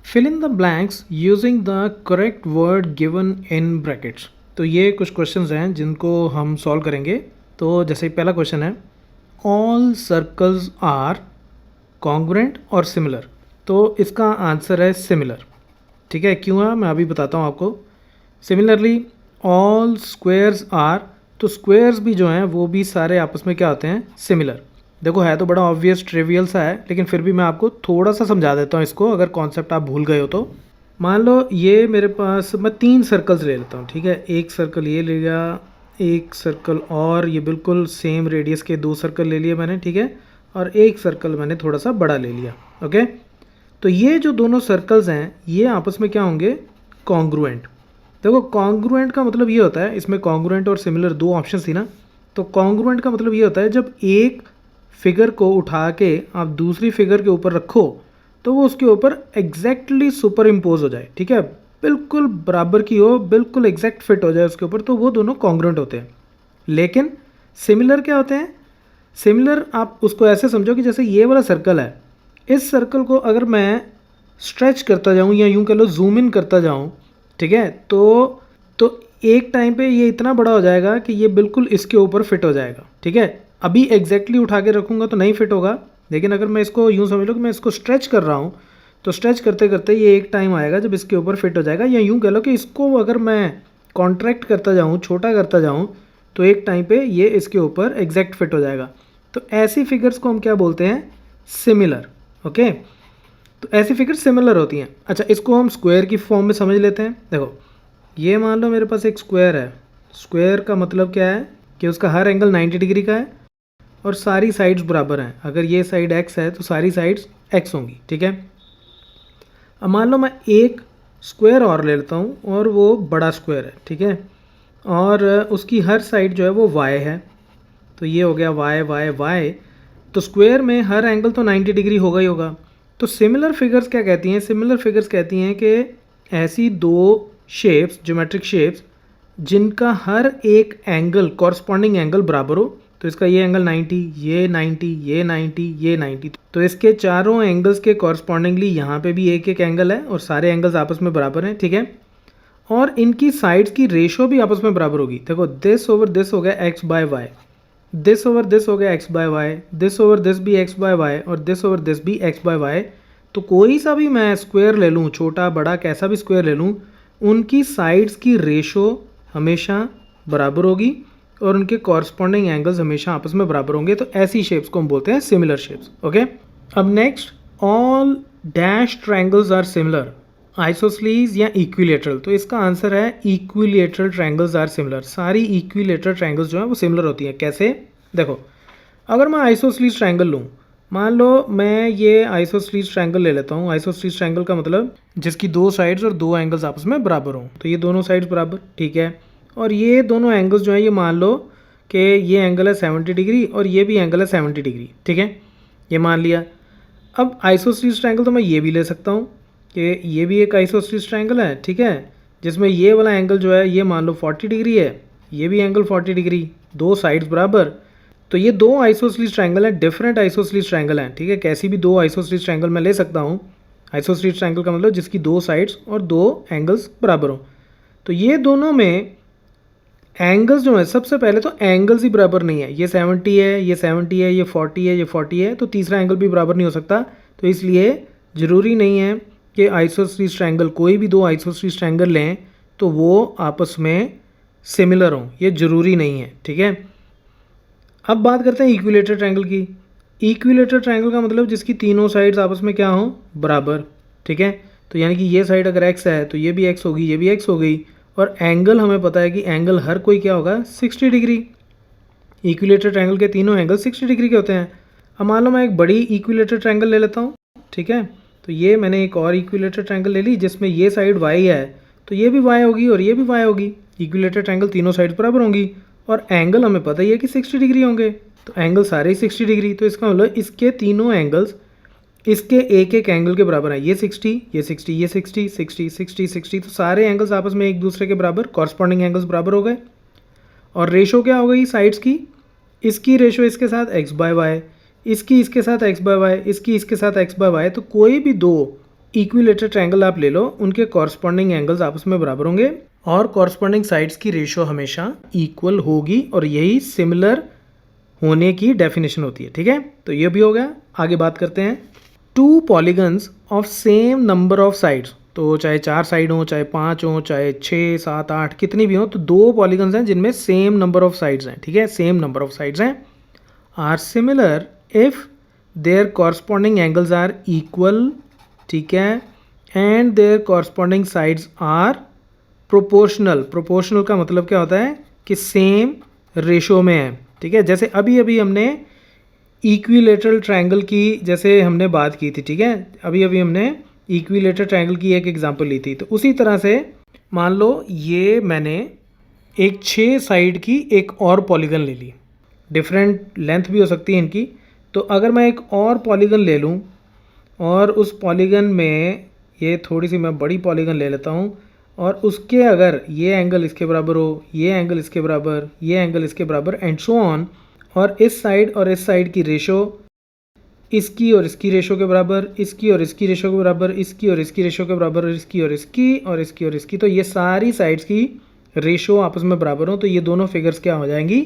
Fill in the blanks using the correct word given in brackets. तो ये कुछ questions हैं जिनको हम सॉल्व करेंगे। तो जैसे पहला क्वेश्चन है, ऑल सर्कल्स आर कॉन्ग्रुएंट और सिमिलर। तो इसका आंसर है सिमिलर। ठीक है, क्यों है मैं अभी बताता हूँ आपको। सिमिलरली ऑल स्क्वेयर्स आर, तो स्क्वेयर्स भी जो हैं वो भी सारे आपस में क्या होते हैं, सिमिलर। देखो है तो बड़ा ऑब्वियस ट्रिवियल सा है, लेकिन फिर भी मैं आपको थोड़ा सा समझा देता हूँ इसको, अगर कॉन्सेप्ट आप भूल गए हो तो। मान लो ये मेरे पास, मैं 3 सर्कल्स ले लेता हूँ। ठीक है, एक सर्कल ये ले लिया, एक सर्कल और ये बिल्कुल सेम रेडियस के 2 सर्कल ले लिए मैंने। ठीक है, और एक सर्कल मैंने थोड़ा सा बड़ा ले लिया। ओके, तो ये जो दोनों सर्कल्स हैं ये आपस में क्या होंगे, कॉन्ग्रुएंट। देखो कॉन्ग्रुएंट का मतलब ये होता है, इसमें कॉन्ग्रुएंट और सिमिलर 2 ऑप्शन थी ना, तो कॉन्ग्रुएंट का मतलब ये होता है जब एक फिगर को उठा के आप दूसरी फिगर के ऊपर रखो तो वो उसके ऊपर एग्जैक्टली सुपर इम्पोज हो जाए। ठीक है, बिल्कुल बराबर की हो, बिल्कुल एग्जैक्ट फिट हो जाए उसके ऊपर, तो वो दोनों कॉन्ग्रुएंट होते हैं। लेकिन सिमिलर क्या होते हैं, सिमिलर आप उसको ऐसे समझो कि जैसे ये वाला सर्कल है, इस सर्कल को अगर मैं स्ट्रेच करता जाऊँ या यूँ कह लो जूम इन करता जाऊँ, ठीक है, तो एक टाइम पे ये इतना बड़ा हो जाएगा कि ये बिल्कुल इसके ऊपर फिट हो जाएगा। ठीक है, अभी एग्जैक्टली उठा के रखूँगा तो नहीं फिट होगा, लेकिन अगर मैं इसको यूँ समझ लो कि मैं इसको स्ट्रेच कर रहा हूँ, तो स्ट्रेच करते करते ये एक टाइम आएगा जब इसके ऊपर फिट हो जाएगा। या यूँ कह लो कि इसको अगर मैं कॉन्ट्रैक्ट करता जाऊँ, छोटा करता जाऊँ, तो एक टाइम पे ये इसके ऊपर एग्जैक्ट फिट हो जाएगा। तो ऐसी फिगर्स को हम क्या बोलते हैं, सिमिलर। ओके, तो ऐसी फिगर्स सिमिलर होती हैं। अच्छा, इसको हम स्क्वायर की फॉर्म में समझ लेते हैं। देखो ये मान लो मेरे पास एक स्क्वायर है। स्क्वायर का मतलब क्या है कि उसका हर एंगल 90 डिग्री का है और सारी साइड्स बराबर हैं। अगर ये साइड x है तो सारी साइड्स x होंगी। ठीक है, अब मान लो मैं एक स्क्वायर और ले लेता हूँ और वो बड़ा स्क्वायर है। ठीक है, और उसकी हर साइड जो है वो y है, तो ये हो गया y y y। तो स्क्वायर में हर एंगल तो 90 डिग्री होगा ही होगा। तो सिमिलर फिगर्स क्या कहती हैं, सिमिलर फिगर्स कहती हैं कि ऐसी 2 शेप्स, ज्योमेट्रिक शेप्स, जिनका हर एक एंगल, कॉरस्पॉन्डिंग एंगल बराबर हो। तो इसका ये एंगल 90, ये 90, ये 90, ये 90, तो इसके चारों एंगल्स के कॉरस्पॉन्डिंगली यहाँ पे भी एक एक एंगल है और सारे एंगल्स आपस में बराबर हैं। ठीक है, और इनकी साइड्स की रेशो भी आपस में बराबर होगी। देखो दिस ओवर दिस हो गया x by Y, this over this हो गया x by Y, this over this भी x बाय वाई और दिस ओवर दिस भी x बाय वाई। तो कोई सा भी मैं स्क्वायर ले लूँ, छोटा बड़ा कैसा भी स्क्वायर ले लूँ, उनकी साइड्स की रेशो हमेशा बराबर होगी और उनके कॉरस्पॉन्डिंग एंगल्स हमेशा आपस में बराबर होंगे। तो ऐसी शेप्स को हम बोलते हैं सिमिलर शेप्स। ओके, अब next, all dash triangles are similar, isosceles या इक्विलेटरल। तो इसका आंसर है इक्विलेटरल ट्रायंगल्स आर सिमिलर। सारी इक्विलेटरल ट्रायंगल्स जो है वो सिमिलर होती हैं। कैसे, देखो अगर मैं आइसोसलीज ट्रायंगल लूँ, मान लो मैं ये आइसोसलीज ट्रायंगल ले लेता हूँ। आइसोसलीज ट्रायंगल का मतलब जिसकी 2 साइड्स और 2 एंगल्स आपस में बराबर हों। तो ये दोनों साइड्स बराबर, ठीक है, और ये दोनों एंगल्स जो हैं ये मान लो कि ये एंगल है 70 डिग्री और ये भी एंगल है 70 डिग्री। ठीक है, ये मान लिया। अब आइसोसलीज ट्रायंगल तो मैं ये भी ले सकता हूँ कि ये भी एक आइसोसलीज ट्रायंगल है। ठीक है, जिसमें ये वाला एंगल जो है ये मान लो 40 डिग्री है, ये भी एंगल 40 डिग्री, 2 साइड्स बराबर। तो ये 2 आइसोसलीज ट्रायंगल हैं, डिफरेंट आइसोसलीज ट्रायंगल हैं। ठीक है, कैसी भी 2 आइसोसलीज ट्रायंगल मैं ले सकता हूँ। आइसोसलीज ट्रायंगल का मतलब जिसकी 2 साइड्स और 2 एंगल्स बराबर हों। तो ये दोनों में एंगल्स जो है, सबसे पहले तो एंगल्स ही बराबर नहीं है। ये 70 है, ये 70 है, ये 40 है, ये 40 है, तो तीसरा एंगल भी बराबर नहीं हो सकता। तो इसलिए ज़रूरी नहीं है कि आइसोसलीज ट्रायंगल, कोई भी 2 आइसोसलीज ट्रायंगल लें तो वो आपस में सिमिलर हों, ये ज़रूरी नहीं है। ठीक है, अब बात करते हैं इक्विलेटरल ट्रायंगल की। इक्विलेटरल ट्रायंगल का मतलब जिसकी तीनों साइड्स आपस में क्या हों, बराबर। ठीक है, तो यानी कि ये साइड अगर x है तो ये भी x होगी, ये भी x हो गई, और एंगल हमें पता है कि एंगल हर कोई क्या होगा, 60 डिग्री। इक्विलेटरल ट्रायंगल के तीनों एंगल 60 डिग्री के होते हैं। अब मान लो मैं एक बड़ी इक्विलेटरल ट्रायंगल ले लेता हूँ। ठीक है, तो ये मैंने एक और इक्विलेटरल ट्रायंगल ले ली जिसमें ये साइड y है, तो ये भी y होगी और ये भी y होगी। इक्विलेटरल ट्रायंगल तीनों साइड बराबर होंगी और एंगल हमें पता ही है कि 60 डिग्री होंगे, तो एंगल सारे ही 60 डिग्री। तो इसका मतलब इसके तीनों एंगल्स इसके एक एक एंगल के बराबर है। ये 60, ये 60, ये 60, 60, 60, 60, तो सारे एंगल्स आपस में एक दूसरे के बराबर, कॉरस्पॉन्डिंग एंगल्स बराबर हो गए। और रेशो क्या हो गई साइड्स की, इसकी रेशो इसके साथ x बाय वाई, इसकी इसके साथ x बाय वाई, इसकी इसके साथ x बाय वाई। तो कोई भी 2 इक्विलेटरल ट्रायंगल आप ले लो, उनके कॉरस्पॉन्डिंग एंगल्स आपस में बराबर होंगे और कॉरस्पॉन्डिंग साइड्स की रेशियो हमेशा इक्वल होगी और यही सिमिलर होने की डेफिनेशन होती है। ठीक है, तो ये भी हो गया। आगे बात करते हैं। To polygons of same number of sides, तो चाहे 4 साइड हो, चाहे 5 हो, चाहे 6 7 8 कितनी भी हो, तो 2 पॉलीगन्स हैं जिनमें सेम नंबर ऑफ साइड्स हैं। ठीक है, सेम नंबर ऑफ साइड्स हैं, are similar if their corresponding angles are equal. ठीक है, and their corresponding sides are proportional. Proportional का मतलब क्या होता है कि सेम रेशो में है। ठीक है, जैसे अभी अभी हमने इक्विलेटरल ट्रायंगल की जैसे हमने बात की थी। ठीक है, अभी अभी हमने इक्विलेटरल ट्रायंगल की एक एग्जांपल ली थी, तो उसी तरह से मान लो ये मैंने एक 6 साइड की एक और पॉलीगन ले ली, डिफरेंट लेंथ भी हो सकती है इनकी। तो अगर मैं एक और पॉलीगन ले लूँ और उस पॉलीगन में ये थोड़ी सी मैं बड़ी पॉलीगन ले लेता हूँ और उसके अगर ये एंगल इसके बराबर हो, ये एंगल इसके बराबर, ये एंगल इसके बराबर एंड सो ऑन, और इस साइड और इस साइड की रेशो इसकी और इसकी रेशो के बराबर, इसकी और इसकी रेशो के बराबर, इसकी और इसकी रेशो के बराबर, इसकी और इसकी और इसकी और इसकी, तो ये सारी साइड्स की रेशो आपस में बराबर हो, तो ये दोनों फिगर्स क्या हो जाएंगी,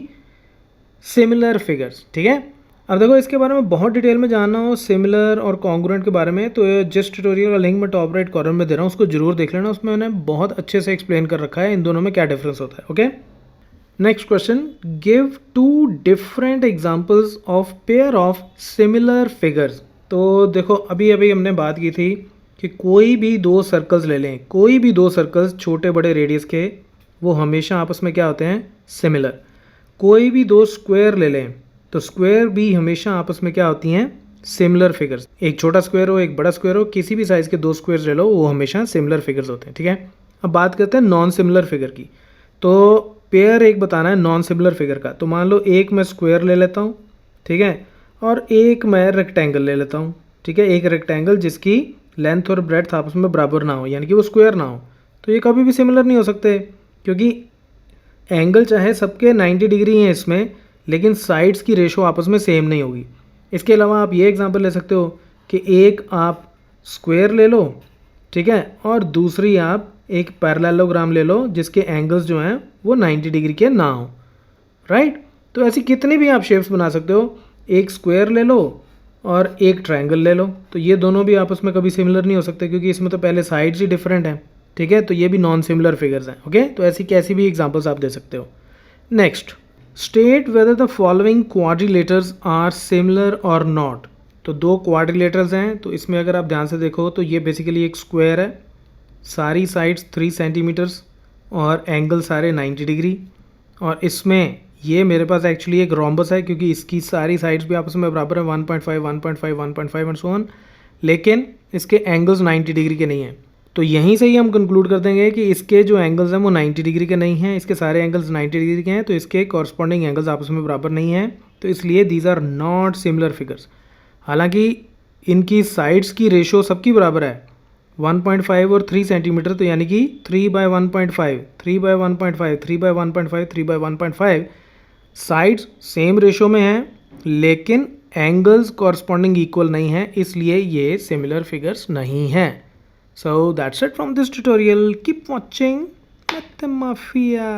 सिमिलर फिगर्स। ठीक है, अब देखो इसके बारे में बहुत डिटेल में जानना हो सिमिलर और कॉन्ग्रुएंट के बारे में, तो जिस ट्यूटोरियल का लिंक मैं टॉप राइट कॉर्नर में दे रहा हूँ उसको जरूर देख लेना, उसमें मैंने बहुत अच्छे से एक्सप्लेन कर रखा है इन दोनों में क्या डिफरेंस होता है। Okay, next question, give 2 different examples of pair of similar figures. तो देखो अभी अभी हमने बात की थी कि कोई भी 2 सर्कल्स ले लें, कोई भी 2 सर्कल्स छोटे बड़े रेडियस के, वो हमेशा आपस में क्या होते हैं, सिमिलर। कोई भी 2 स्क्वायर ले लें तो स्क्वायर भी हमेशा आपस में क्या होती हैं, सिमिलर फिगर्स। एक छोटा स्क्वायर हो, एक बड़ा स्क्वायर हो, किसी भी साइज़ के 2 स्क्वायर्स ले लो, वो हमेशा सिमिलर फिगर्स होते हैं। ठीक है, अब बात करते हैं नॉन सिमिलर फिगर की। तो पेयर एक बताना है नॉन सिमिलर फिगर का, तो मान लो एक मैं स्क्वायर ले लेता हूँ, ठीक है, और एक मैं रेक्टेंगल ले लेता हूँ। ठीक है, एक रेक्टेंगल जिसकी लेंथ और ब्रेड्थ आपस में बराबर ना हो, यानी कि वो स्क्वायर ना हो, तो ये कभी भी सिमिलर नहीं हो सकते, क्योंकि एंगल चाहे सबके 90 डिग्री हैं इसमें, लेकिन साइड्स की रेशो आपस में सेम नहीं होगी। इसके अलावा आप ये एग्जांपल ले सकते हो कि एक आप स्क्वायर ले लो, ठीक है, और दूसरी आप एक पैरेललोग्राम ले लो जिसके एंगल्स जो हैं वो 90 डिग्री के ना हो, राइट। तो ऐसी कितनी भी आप शेप्स बना सकते हो, एक स्क्वायर ले लो और एक ट्रायंगल ले लो, तो ये दोनों भी आपस में कभी सिमिलर नहीं हो सकते, क्योंकि इसमें तो पहले साइड्स ही डिफरेंट हैं। ठीक है, तो ये भी नॉन सिमिलर फिगर्स हैं। ओके, तो ऐसी कैसी भी एग्जांपल्स आप दे सकते हो। Next, state whether the following quadrilaterals are similar और नॉट। तो 2 क्वाड्रिलेटर्स हैं, तो इसमें अगर आप ध्यान से देखो तो ये बेसिकली एक स्क्वायर है, सारी साइड्स 3 सेंटीमीटर्स और एंगल सारे 90 डिग्री, और इसमें ये मेरे पास एक्चुअली एक रोम्बस है क्योंकि इसकी सारी साइड्स भी आपस में बराबर है 1.5 1.5 1.5 एंड सो ऑन, लेकिन इसके एंगल्स 90 डिग्री के नहीं हैं। तो यहीं से ही हम कंक्लूड कर देंगे कि इसके जो एंगल्स हैं वो 90 डिग्री के नहीं हैं, इसके सारे एंगल्स 90 डिग्री के हैं, तो इसके कॉरस्पॉन्डिंग एंगल्स आपस में बराबर नहीं हैं, तो इसलिए these are not similar figures. हालांकि इनकी साइड्स की रेशो सबकी बराबर है 1.5 और 3 सेंटीमीटर, तो यानी कि 3/1.5 3/1.5 3/1.5 3/1.5 साइड्स सेम रेशो में हैं, लेकिन एंगल्स कॉरस्पॉन्डिंग इक्वल नहीं है, इसलिए ये सिमिलर फिगर्स नहीं हैं। So that's it from this tutorial. Keep watching Math Mafia.